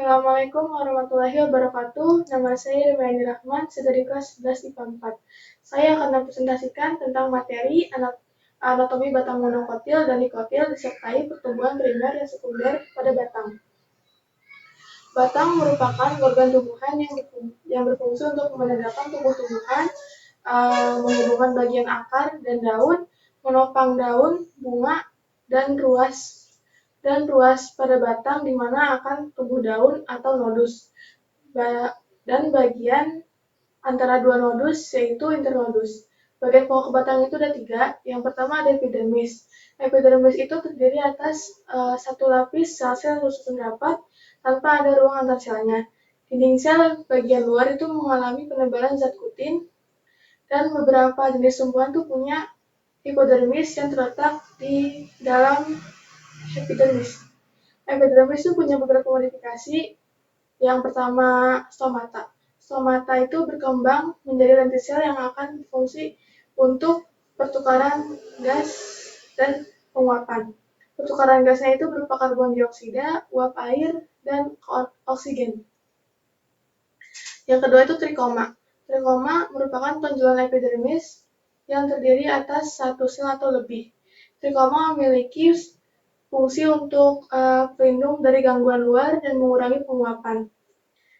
Assalamualaikum warahmatullahi wabarakatuh. Nama saya Irmaini Rahman, saya dari kelas 11 IPA 4. Saya akan mempresentasikan tentang materi anatomi batang monokotil dan dikotil disertai pertumbuhan primer dan sekunder pada batang. Batang merupakan organ tumbuhan yang berfungsi untuk menegakkan tumbuh-tumbuhan, menghubungkan bagian akar dan daun, menopang daun, bunga, dan ruas pada batang di mana akan tumbuh daun atau nodus, dan bagian antara dua nodus yaitu internodus. Bagian pokok batang itu ada 3. Yang pertama ada epidermis. Epidermis itu terdiri atas satu lapis sel-sel tersusun rapat tanpa ada ruang antar selnya. Dinding sel bagian luar itu mengalami penebalan zat kutin, dan beberapa jenis tumbuhan tuh punya hipodermis yang terletak di dalam epidermis. Epidermis itu punya beberapa modifikasi. Yang pertama, stomata. Stomata itu berkembang menjadi lentisel yang akan berfungsi untuk pertukaran gas dan penguapan. Pertukaran gasnya itu berupa karbon dioksida, uap air, dan oksigen. Yang kedua itu trikoma. Trikoma merupakan tonjolan epidermis yang terdiri atas satu sel atau lebih. Trikoma memiliki fungsi untuk pelindung dari gangguan luar dan mengurangi penguapan.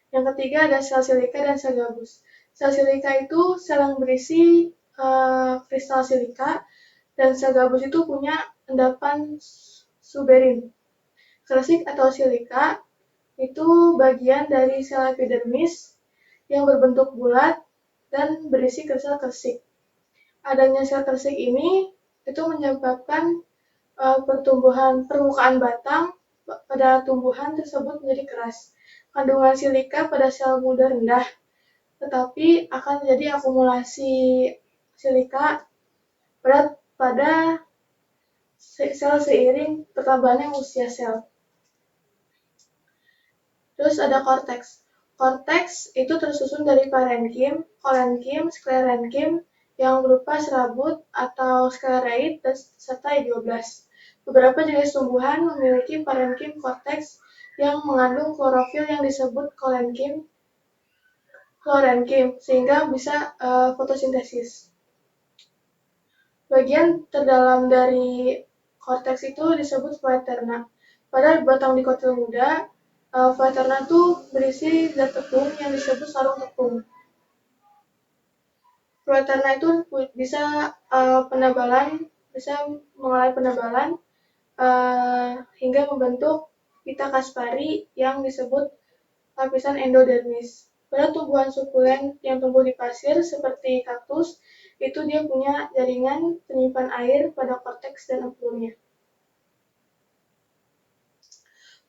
Yang ketiga ada sel silika dan sel gabus. Sel silika itu sel yang berisi kristal silika, dan sel gabus itu punya endapan suberin. Kelsik atau silika itu bagian dari sel epidermis yang berbentuk bulat dan berisi kristal kelsik. Adanya sel kelsik ini itu menyebabkan permukaan batang pada tumbuhan tersebut menjadi keras. Kandungan silika pada sel muda rendah, tetapi akan terjadi akumulasi silika pada sel seiring bertambahnya usia sel. Terus ada korteks. Korteks itu tersusun dari parenkim, kolenkim, sklerenkim yang berupa serabut atau sklereid serta I12. Beberapa jenis tumbuhan memiliki parenkim korteks yang mengandung klorofil yang disebut klorenkim sehingga bisa fotosintesis. Bagian terdalam dari korteks itu disebut flaterna. Pada batang dikotil muda, flaterna itu berisi zat tepung yang disebut sarung tepung. Flaterna itu bisa mengalami penebalan hingga membentuk pita Kaspari yang disebut lapisan endodermis. Pada tumbuhan sukulen yang tumbuh di pasir seperti kaktus, itu dia punya jaringan penyimpan air pada korteks dan empurnya.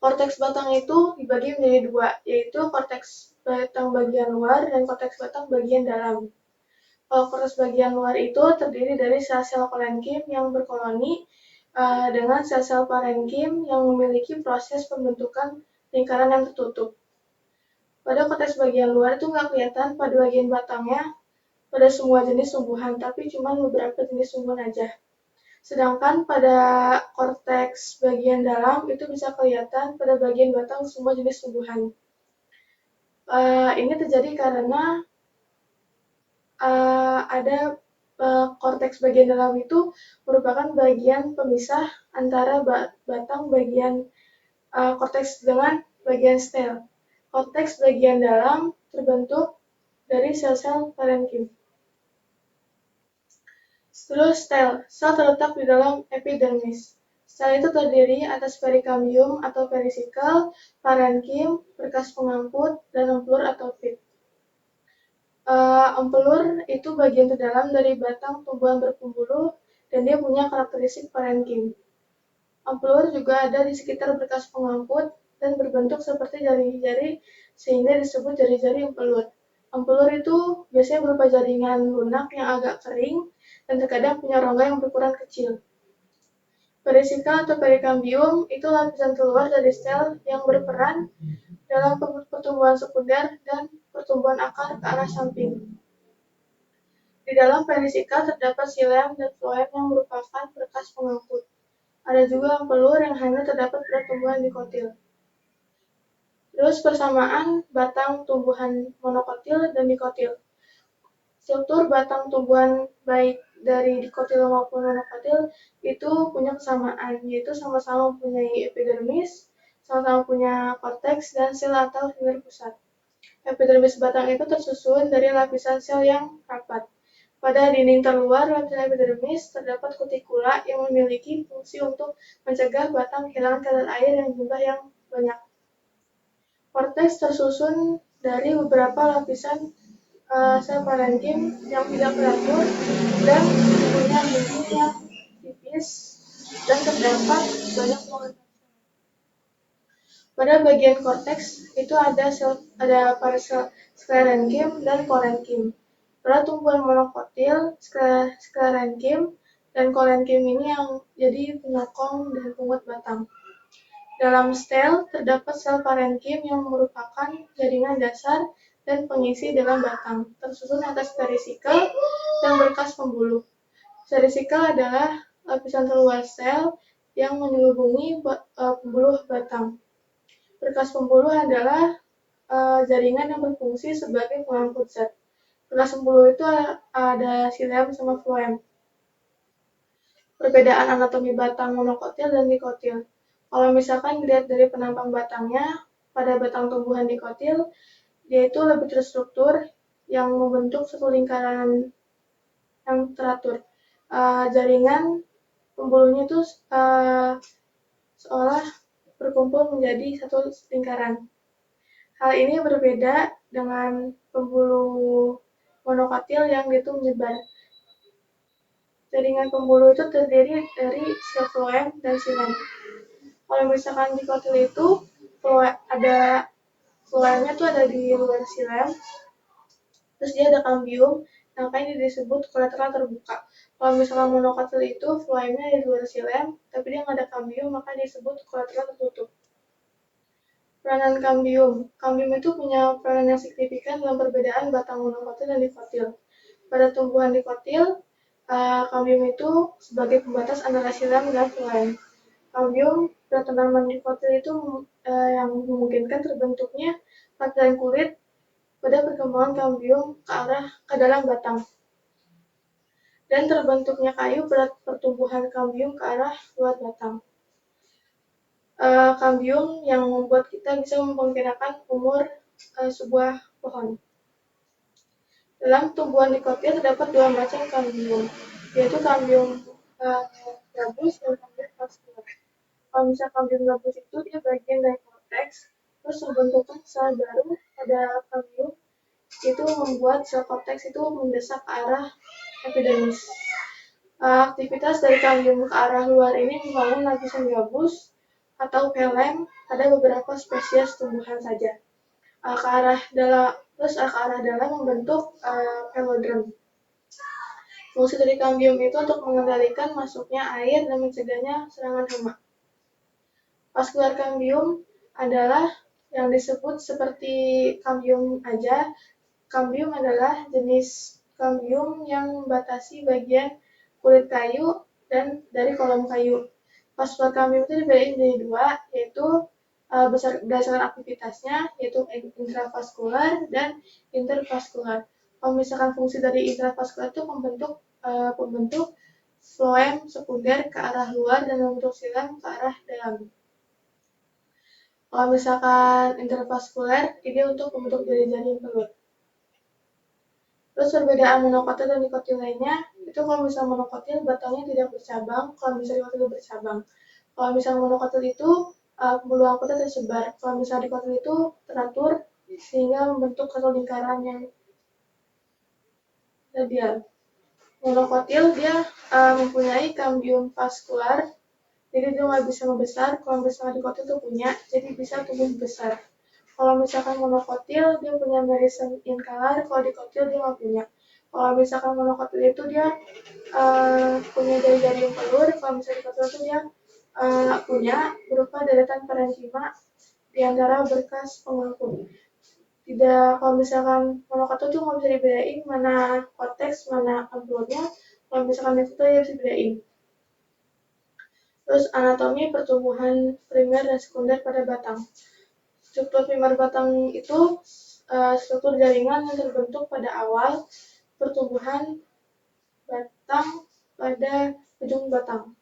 Korteks batang itu dibagi menjadi 2, yaitu korteks batang bagian luar dan korteks batang bagian dalam. Kalau korteks bagian luar itu terdiri dari sel-sel kolenkim yang berkoloni dengan sel-sel parenkim yang memiliki proses pembentukan lingkaran yang tertutup. Pada korteks bagian luar itu nggak kelihatan pada bagian batangnya pada semua jenis tumbuhan, tapi cuma beberapa jenis tumbuhan aja. Sedangkan pada korteks bagian dalam itu bisa kelihatan pada bagian batang semua jenis tumbuhan. Ini terjadi karena ada korteks bagian dalam itu merupakan bagian pemisah antara batang bagian korteks dengan bagian stel. Korteks bagian dalam terbentuk dari sel-sel parenkim. Terus stel terletak di dalam epidermis. Sel itu terdiri atas perikambium atau perisikel, parenkim, berkas pengangkut, dan empelur atau pit. Empelur itu bagian terdalam dari batang tumbuhan berpembuluh dan dia punya karakteristik parenkim. Empelur juga ada di sekitar berkas pengangkut dan berbentuk seperti jari-jari sehingga disebut jari-jari empelur. Empelur itu biasanya berupa jaringan lunak yang agak kering dan terkadang punya rongga yang berukuran kecil. Perisikel atau perikambium itu lapisan keluar dari sel yang berperan dalam pertumbuhan sekunder dan pertumbuhan akar ke arah samping. Di dalam perisikel terdapat xilem dan floem yang merupakan berkas pengangkut. Ada juga empelur yang hanya terdapat pada tumbuhan dikotil. Terus persamaan batang tumbuhan monokotil dan dikotil. Struktur batang tumbuhan baik dari dikotil maupun monokotil itu punya kesamaan, yaitu sama-sama mempunyai epidermis, sama-sama punya korteks dan sel atau fiber pusat. Epidermis batang itu tersusun dari lapisan sel yang rapat. Pada dinding terluar lapisan epidermis terdapat kutikula yang memiliki fungsi untuk mencegah batang kehilangan kadar air yang jumlah yang banyak. Korteks tersusun dari beberapa lapisan sel parenkim yang tidak teratur dan punya dinding yang tipis dan terdapat banyak pola. Pada bagian korteks itu ada paresel sklerenkim dan korenkim. Pada tumbuhan monokotil, sklerenkim dan korenkim ini yang jadi penyokong dan penguat batang. Dalam stel terdapat sel parenkim yang merupakan jaringan dasar dan pengisi dalam batang, tersusun atas perisikel dan berkas pembuluh. Perisikel adalah lapisan terluar sel yang menyelubungi pembuluh batang. Berkas pembuluh adalah jaringan yang berfungsi sebagai pengangkut zat. Berkas pembuluh itu ada xilem sama floem. Perbedaan anatomi batang monokotil dan dikotil. Kalau misalkan dilihat dari penampang batangnya, pada batang tumbuhan dikotil, dia itu lebih terstruktur yang membentuk satu lingkaran yang teratur. Jaringan pembuluhnya itu seolah berkumpul menjadi satu lingkaran. Hal ini berbeda dengan pembuluh monokotil yang itu menyebar. Jaringan pembuluh itu terdiri dari sel floem dan xilem. Kalau misalkan dikotil itu ada floemnya tuh ada di luar xilem, terus dia ada kambium, makanya ini disebut kolateral terbuka. Kalau misalkan monokotil itu floemnya di luar xilem, tapi dia nggak ada kambium, maka disebut kolateral tertutup. Peranan kambium. Kambium itu punya peranan yang signifikan dalam perbedaan batang monokotil dan dikotil. Pada tumbuhan dikotil, kambium itu sebagai pembatas antara xilem dan floem. Kambium pada tanaman dikotil itu yang memungkinkan terbentuknya lapisan kulit pada perkembangan kambium ke dalam batang dan terbentuknya kayu pada pertumbuhan kambium ke arah luar batang. Kambium yang membuat kita bisa memperkirakan umur sebuah pohon. Dalam tumbuhan dikotil terdapat dua macam kambium, yaitu kambium gabus dan kambium vaskular. Kalau misalnya kambium gabus itu dia bagian dari korteks, terus membentukkan sel baru pada kambium itu membuat sel korteks itu mendesak ke arah epidermis. Aktivitas dari kambium ke arah luar ini membangun lapisan gabus atau phloem pada beberapa spesies tumbuhan saja. Ke arah dalam membentuk phloem. Fungsi dari kambium itu untuk mengendalikan masuknya air dan mencegahnya serangan hama. Vaskular kambium adalah yang disebut seperti kambium aja. Kambium adalah jenis kambium yang membatasi bagian kulit kayu dan dari kolom kayu. Vaskular kambium itu dibagi menjadi dua, yaitu berdasarkan aktivitasnya, yaitu intravaskular dan intervaskular. Kalau misalkan fungsi dari intravaskular itu pembentuk floem sekunder ke arah luar dan membentuk xilem ke arah dalam. Kalau misalkan intervaskuler, ini untuk membentuk jari-jari yang keluar. Terus perbedaan monokotil dan dikotil lainnya, itu kalau misalnya monokotil batangnya tidak bercabang, kalau misalnya dikotil bercabang. Kalau misalnya monokotil itu pembuluh angkutnya tersebar, kalau misalnya dikotil itu teratur sehingga membentuk satu lingkaran yang radial. Monokotil dia mempunyai kambium vaskular, jadi dia nggak bisa membesar. Kalau misalnya dikotil itu punya, jadi bisa tumbuh besar. Kalau misalkan monokotil dia punya merisem inkalar, kalau dikotil dia nggak punya. Kalau misalkan monokotil itu dia punya jari-jari yang pelur, kalau misalkan dikotil itu dia punya berupa deretan parenkima di antara berkas pengangkut. Tidak, kalau misalkan monokotil itu nggak bisa dibedain mana korteks, mana amplopnya. Kalau misalkan itu ya bisa dibedain. Terus anatomi pertumbuhan primer dan sekunder pada batang. Struktur primer batang itu struktur jaringan yang terbentuk pada awal pertumbuhan batang pada ujung batang.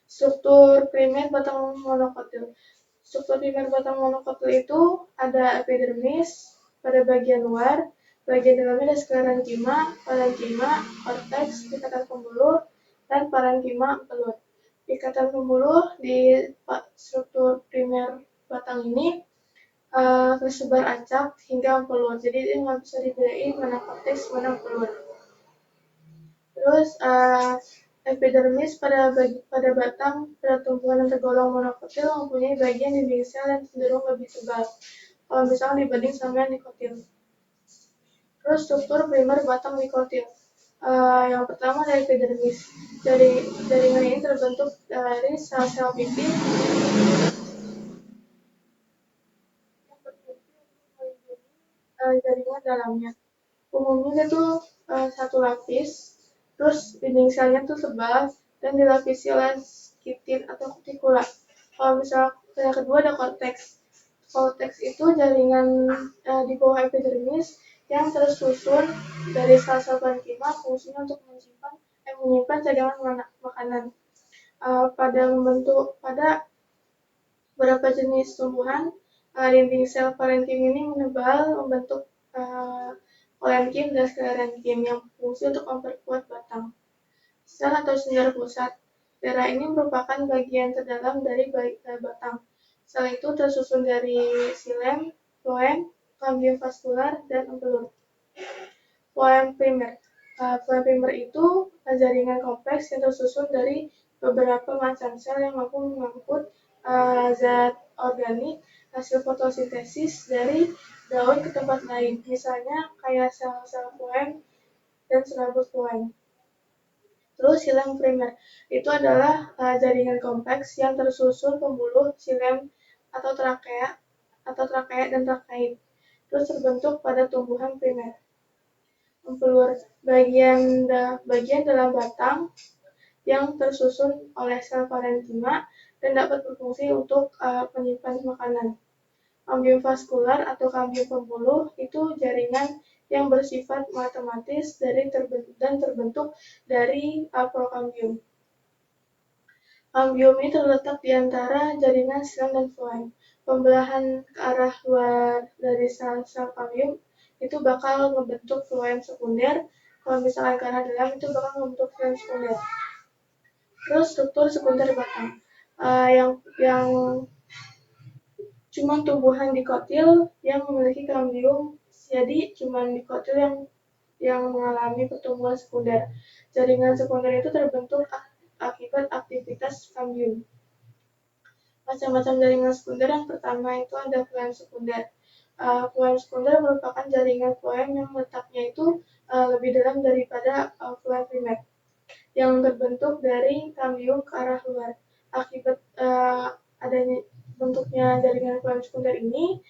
Struktur primer batang monokotil. Struktur primer batang monokotil itu ada epidermis pada bagian luar, bagian dalamnya ada sklerenkima, parenkima, korteks, ikatan pembuluh, dan parenkima empelur. Ikatan pembuluh di struktur primer batang ini tersebar acak hingga empelur. Jadi ini nggak bisa dibedain mana korteks, mana empelur. Terus epidermis pada batang pada tumbuhan yang tergolong monokotil mempunyai bagian dinding sel yang cenderung lebih tebal kalau misalnya dibanding sama yang dikotil. Terus struktur primer batang dikotil. Yang pertama dari epidermis. Jaringan ini terbentuk dari sel-sel pipih yang berfungsi untuk melindungi jaringan dalamnya. Umumnya itu satu lapis, terus dinding selnya tuh tebal dan dilapisi oleh kitin atau kutikula. Kalau misalnya yang kedua ada korteks. Korteks itu jaringan di bawah epidermis yang tersusun dari sel-sel parenkima, fungsinya untuk menyimpan cadangan makanan. Pada beberapa jenis tumbuhan, dinding sel parenkim ini menebal membentuk parenkim dan sklerenkim yang berfungsi untuk memperkuat batang. Sel atau senjata pusat. Daerah ini merupakan bagian terdalam dari batang. Sel itu tersusun dari xilem, floem, kambium vaskular, dan empelur. Floem primer. Floem primer itu jaringan kompleks yang tersusun dari beberapa macam sel yang mampu mengangkut zat organik hasil fotosintesis dari daun ke tempat lain, misalnya kayak sel-sel floem dan serabut floem. Terus xilem primer itu adalah jaringan kompleks yang tersusun pembuluh xilem atau trakea dan trakait. Terus terbentuk pada tumbuhan primer. Empelur bagian dalam batang yang tersusun oleh sel parenkima dan dapat berfungsi untuk penyimpan makanan. Kambium vaskular atau kambium pembuluh itu jaringan yang bersifat matematis dan terbentuk dari prokambium. Kambium ini terletak di antara jaringan xilem dan floem. Pembelahan ke arah luar dari sel-sel kambium itu bakal membentuk floem sekunder. Kalau misalnya ke arah dalam itu bakal membentuk floem sekunder. Terus struktur sekunder batang. Yang cuma tumbuhan dikotil yang memiliki kambium, jadi cuma dikotil yang mengalami pertumbuhan sekunder. Jaringan sekunder itu terbentuk akibat aktivitas kambium. Macam-macam jaringan sekunder yang pertama itu ada floem sekunder. Floem sekunder merupakan jaringan floem yang letaknya itu lebih dalam daripada floem primer, yang terbentuk dari kambium ke arah luar. Akibat adanya bentuknya jaringan floem sekunder ini,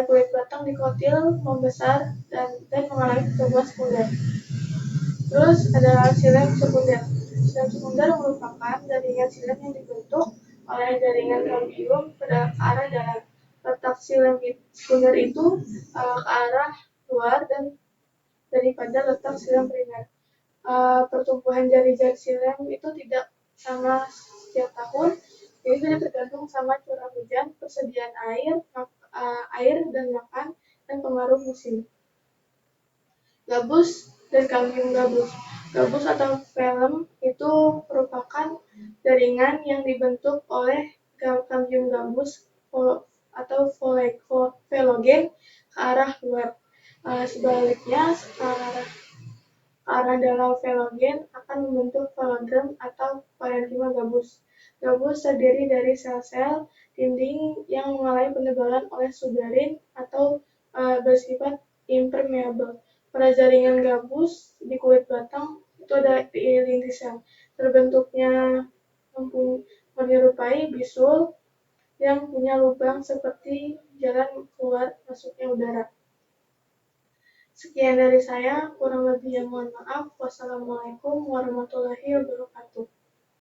kulit batang dikotil membesar dan mengalami pertumbuhan sekunder. Terus ada xilem sekunder. Xilem sekunder merupakan jaringan xilem yang dibentuk oleh jaringan kambium ke arah dalam. Letak xilem sekunder itu ke arah luar dan daripada letak xilem primer. Pertumbuhan jari-jari xilem itu tidak sama setiap tahun, jadi tidak tergantung sama curah hujan, persediaan air dan makan, dan pengaruh musim. Gabus dan kambium gabus. Gabus atau velum itu merupakan jaringan yang dibentuk oleh kambium gabus atau velogen ke arah luar. Sebaliknya, ke arah dalam velogen akan membentuk velodrome atau parenkima gabus. Gabus terdiri dari sel-sel dinding yang mengalami penebalan oleh suberin atau bersifat impermeable. Pada jaringan gabus di kulit batang itu ada inti sel. Terbentuknya menyerupai bisul yang punya lubang seperti jalan keluar masuknya udara. Sekian dari saya, kurang lebihnya mohon maaf. Wassalamualaikum warahmatullahi wabarakatuh.